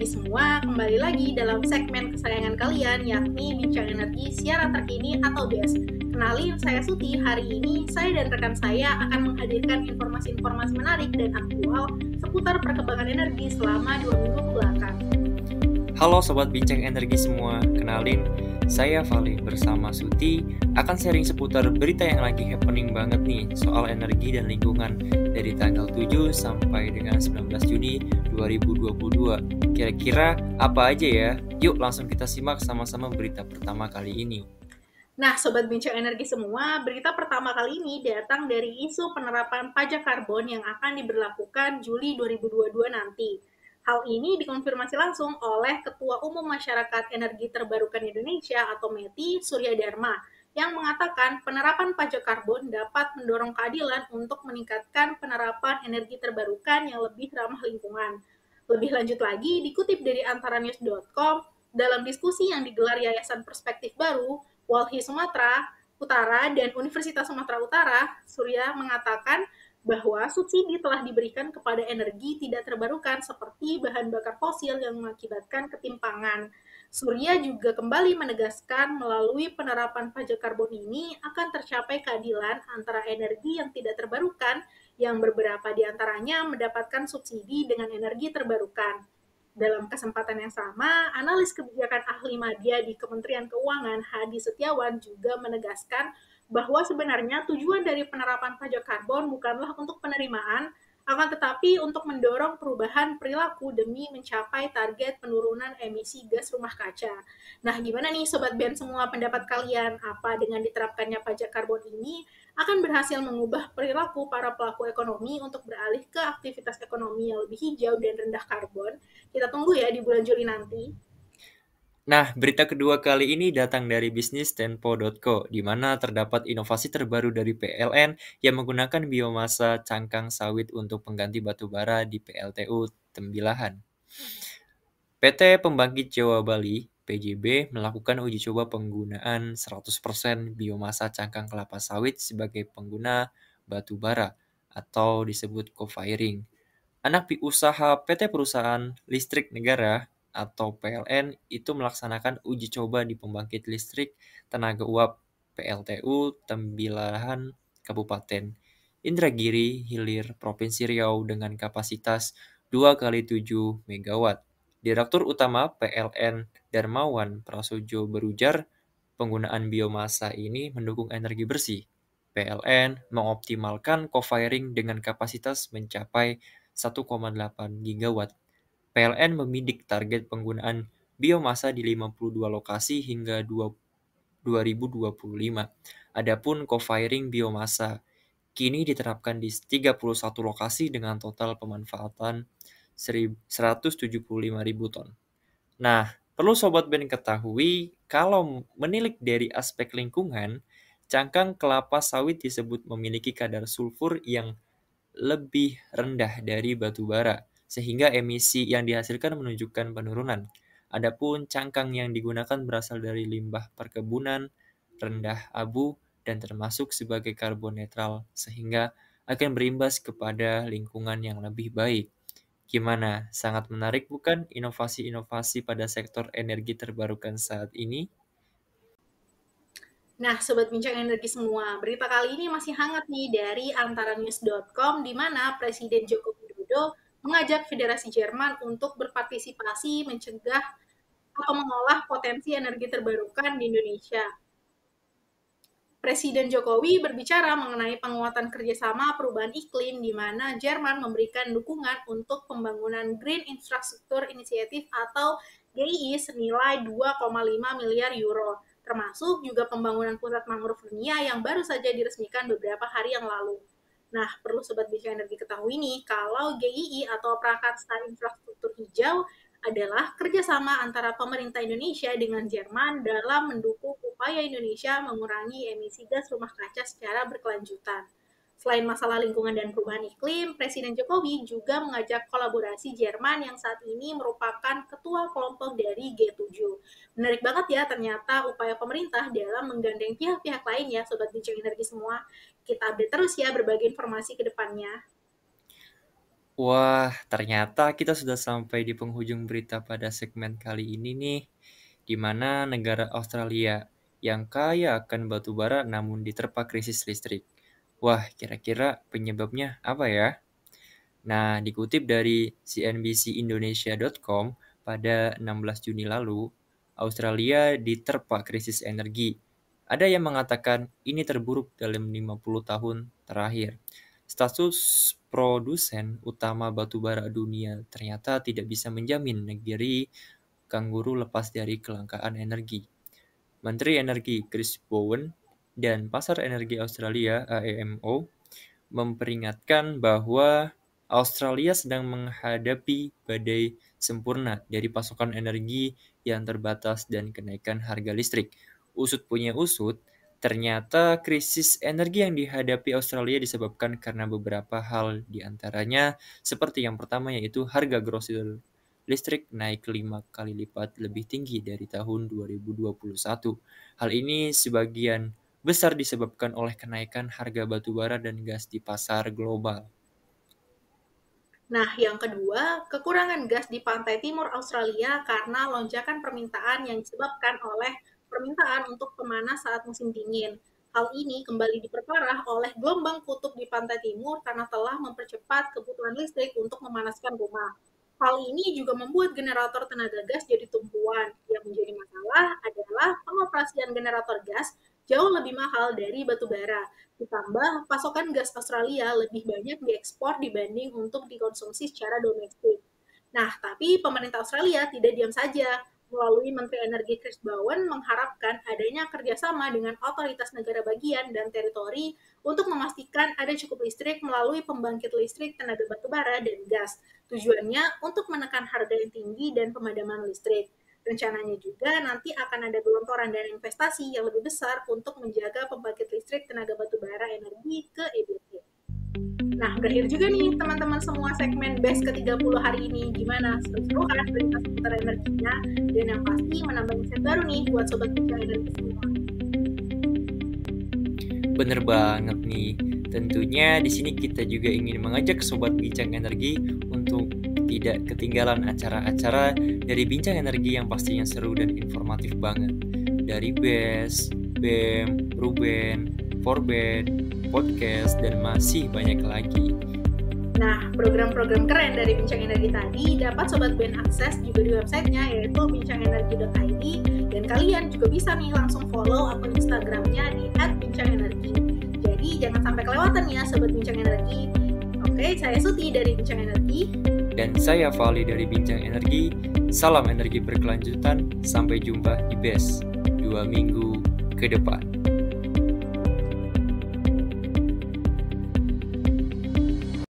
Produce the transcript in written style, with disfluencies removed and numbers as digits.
semua, kembali lagi dalam segmen kesayangan kalian, yakni Bincang Energi Siaran Terkini atau BES. Kenalin, saya Suti. Hari ini, saya dan rekan saya akan menghadirkan informasi-informasi menarik dan aktual seputar perkembangan energi selama 2 minggu kebelakang. Halo Sobat Bincang Energi semua, kenalin, saya Vali bersama Suti akan sharing seputar berita yang lagi happening banget nih soal energi dan lingkungan dari tanggal 7 sampai dengan 19 Juni 2022. Kira-kira apa aja ya? Yuk langsung kita simak sama-sama berita pertama kali ini. Nah, Sobat Bincang Energi semua, berita pertama kali ini datang dari isu penerapan pajak karbon yang akan diberlakukan Juli 2022 nanti. Hal ini dikonfirmasi langsung oleh Ketua Umum Masyarakat Energi Terbarukan Indonesia atau METI, Surya Dharma, yang mengatakan penerapan pajak karbon dapat mendorong keadilan untuk meningkatkan penerapan energi terbarukan yang lebih ramah lingkungan. Lebih lanjut lagi, dikutip dari antaranews.com, dalam diskusi yang digelar Yayasan Perspektif Baru, Walhi Sumatera Utara dan Universitas Sumatera Utara, Surya mengatakan bahwa subsidi telah diberikan kepada energi tidak terbarukan seperti bahan bakar fosil yang mengakibatkan ketimpangan. Surya juga kembali menegaskan melalui penerapan pajak karbon ini akan tercapai keadilan antara energi yang tidak terbarukan yang beberapa di antaranya mendapatkan subsidi dengan energi terbarukan. Dalam kesempatan yang sama, analis kebijakan ahli media di Kementerian Keuangan Hadi Setiawan juga menegaskan bahwa sebenarnya tujuan dari penerapan pajak karbon bukanlah untuk penerimaan, akan tetapi untuk mendorong perubahan perilaku demi mencapai target penurunan emisi gas rumah kaca. Nah, gimana nih Sobat BEN semua pendapat kalian? Apa dengan diterapkannya pajak karbon ini akan berhasil mengubah perilaku para pelaku ekonomi untuk beralih ke aktivitas ekonomi yang lebih hijau dan rendah karbon? Kita tunggu ya di bulan Juli nanti. Nah, berita kedua kali ini datang dari bisnistempo.co, di mana terdapat inovasi terbaru dari PLN yang menggunakan biomasa cangkang sawit untuk pengganti batu bara di PLTU Tembilahan. PT Pembangkit Jawa Bali, PJB, melakukan uji coba penggunaan 100% biomasa cangkang kelapa sawit sebagai pengguna batu bara atau disebut co-firing. Anak usaha PT Perusahaan Listrik Negara atau PLN itu melaksanakan uji coba di pembangkit listrik tenaga uap PLTU Tembilahan Kabupaten Indragiri Hilir Provinsi Riau dengan kapasitas 2 kali 7 MW. Direktur Utama PLN Darmawan Prasojo berujar, penggunaan biomasa ini mendukung energi bersih. PLN mengoptimalkan co-firing dengan kapasitas mencapai 1,8 gigawatt. PLN membidik target penggunaan biomasa di 52 lokasi hingga 2025. Adapun co-firing biomasa kini diterapkan di 31 lokasi dengan total pemanfaatan 175.000 ton. Nah, perlu Sobat Ben ketahui, kalau menilik dari aspek lingkungan, cangkang kelapa sawit disebut memiliki kadar sulfur yang lebih rendah dari batu bara, sehingga emisi yang dihasilkan menunjukkan penurunan. Adapun cangkang yang digunakan berasal dari limbah perkebunan, rendah abu, dan termasuk sebagai karbon netral, sehingga akan berimbas kepada lingkungan yang lebih baik. Gimana? Sangat menarik bukan inovasi-inovasi pada sektor energi terbarukan saat ini? Nah, Sobat Bincang Energi semua, berita kali ini masih hangat nih dari antaranews.com di mana Presiden Joko Widodo mengajak Federasi Jerman untuk berpartisipasi mencegah atau mengolah potensi energi terbarukan di Indonesia. Presiden Jokowi berbicara mengenai penguatan kerjasama perubahan iklim di mana Jerman memberikan dukungan untuk pembangunan Green Infrastructure Initiative atau GII senilai 2,5 miliar euro, termasuk juga pembangunan pusat mangrove dunia yang baru saja diresmikan beberapa hari yang lalu. Nah, perlu Sobat Bisa Energi ketahui nih, kalau GII atau Prakarsa Infrastruktur Hijau adalah kerjasama antara pemerintah Indonesia dengan Jerman dalam mendukung upaya Indonesia mengurangi emisi gas rumah kaca secara berkelanjutan. Selain masalah lingkungan dan perubahan iklim, Presiden Jokowi juga mengajak kolaborasi Jerman yang saat ini merupakan ketua kelompok dari G7. Menarik banget ya ternyata upaya pemerintah dalam menggandeng pihak-pihak lain ya, Sobat Bincang Energi semua. Kita update terus ya berbagai informasi ke depannya. Wah, ternyata kita sudah sampai di penghujung berita pada segmen kali ini nih, di mana negara Australia yang kaya akan batu bara namun diterpa krisis listrik. Wah, kira-kira penyebabnya apa ya? Nah, dikutip dari cnbcindonesia.com pada 16 Juni lalu, Australia diterpa krisis energi. Ada yang mengatakan ini terburuk dalam 50 tahun terakhir. Status produsen utama batu bara dunia ternyata tidak bisa menjamin negeri kanguru lepas dari kelangkaan energi. Menteri Energi Chris Bowen dan Pasar Energi Australia (AEMO) memperingatkan bahwa Australia sedang menghadapi badai sempurna dari pasokan energi yang terbatas dan kenaikan harga listrik. Usut punya usut, ternyata krisis energi yang dihadapi Australia disebabkan karena beberapa hal di antaranya, seperti yang pertama yaitu harga grosir listrik naik 5 kali lipat lebih tinggi dari tahun 2021. Hal ini sebagian besar disebabkan oleh kenaikan harga batu bara dan gas di pasar global. Nah, yang kedua, kekurangan gas di pantai timur Australia karena lonjakan permintaan yang disebabkan oleh permintaan untuk pemanas saat musim dingin. Hal ini kembali diperparah oleh gelombang kutub di pantai timur karena telah mempercepat kebutuhan listrik untuk memanaskan rumah. Hal ini juga membuat generator tenaga gas jadi tumpuan. Yang menjadi masalah adalah pengoperasian generator gas jauh lebih mahal dari batu bara. Ditambah, pasokan gas Australia lebih banyak diekspor dibanding untuk dikonsumsi secara domestik. Nah, tapi pemerintah Australia tidak diam saja. Melalui Menteri Energi Chris Bowen mengharapkan adanya kerjasama dengan otoritas negara bagian dan teritori untuk memastikan ada cukup listrik melalui pembangkit listrik tenaga batubara dan gas. Tujuannya untuk menekan harga yang tinggi dan pemadaman listrik. Rencananya juga nanti akan ada gelontoran dana investasi yang lebih besar untuk menjaga pembangkit listrik tenaga batubara energi ke EBT. Nah, berakhir juga nih teman-teman semua segmen BES ke-30 hari ini. Gimana? Seru-seru kan berita seputar energinya? Dan yang pasti menambah insight baru nih buat Sobat Bincang Energi semua. Bener banget nih. Tentunya di sini kita juga ingin mengajak Sobat Bincang Energi untuk tidak ketinggalan acara-acara dari Bincang Energi yang pastinya seru dan informatif banget. Dari BES, BEM, Ruben, Forbed, podcast, dan masih banyak lagi. Nah, program-program keren dari Bincang Energi tadi dapat Sobat Ben akses juga di websitenya yaitu bincangenergi.id, dan kalian juga bisa nih langsung follow akun Instagramnya di @bincangenergi. Jadi jangan sampai kelewatan ya Sobat Bincang Energi. Oke, saya Suti dari Bincang Energi. Dan saya Vali dari Bincang Energi. Salam energi berkelanjutan. Sampai jumpa di BES 2 minggu ke depan.